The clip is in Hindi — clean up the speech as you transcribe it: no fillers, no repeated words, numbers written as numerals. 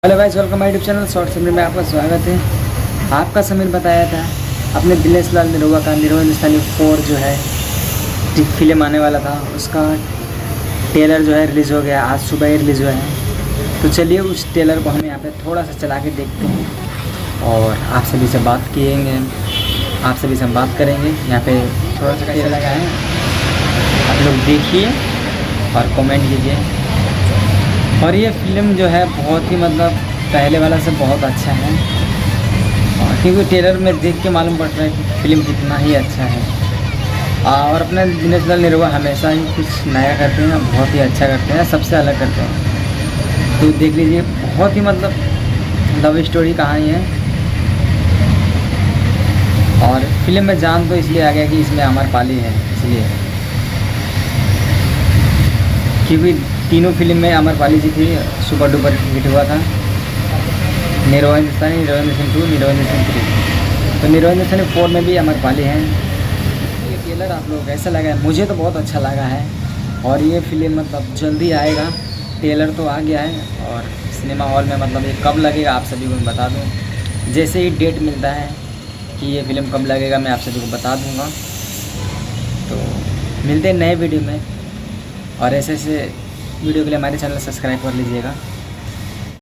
Hello guys, welcome my YouTube channel short Sameer में आपका स्वागत है। आपका समीर बताया था अपने दिनेश लाल निरुआ का निरुआ हिंदुस्तानी 4 जो है फिल्म आने वाला था, उसका ट्रेलर जो है रिलीज़ हो गया, आज सुबह ही रिलीज़ हुआ है। तो चलिए उस ट्रेलर को हम यहाँ पे थोड़ा सा चला के देखते हैं और आप सभी से बात किएंगे, आप सभी से हम बात करेंगे। यहाँ पे थोड़ा सा कैसे लगा है आप लोग देखिए और कमेंट कीजिए। और ये फिल्म जो है बहुत ही मतलब पहले वाला से बहुत अच्छा है, और क्योंकि ट्रेलर में देख के मालूम पड़ रहा है कि फिल्म कितना ही अच्छा है। और अपने दिनेश लाल निरुआ हमेशा ही कुछ नया करते हैं, बहुत ही अच्छा करते हैं, सबसे अलग करते हैं। तो देख लीजिए, बहुत ही मतलब लव स्टोरी कहानी है। और फिल्म में जान तो इसलिए आ गया कि इसमें आम्रपाली है, इसलिए क्योंकि तीनों फिल्म में आम्रपाली जी थी, सुपर डुपर हिट हुआ था। निरुआ हिंदुस्तानी, निरुआ हिंदुस्तानी 2, निरुआ हिंदुस्तानी 3। तो निरुआ हिंदुस्तानी 4 में भी आम्रपाली हैं। ये ट्रेलर आप लोग कैसा लगा है? मुझे तो बहुत अच्छा लगा है। और ये फिल्म मतलब जल्दी आएगा, ट्रेलर तो आ गया है और सिनेमा हॉल में मतलब ये कब लगेगा आप सभी को मैं बता दूँ। जैसे ही डेट मिलता है कि ये फिल्म कब लगेगा मैं आप सभी को बता दूँगा। तो मिलते हैं नए वीडियो में, और ऐसे वीडियो के लिए हमारे चैनल सब्सक्राइब कर लीजिएगा।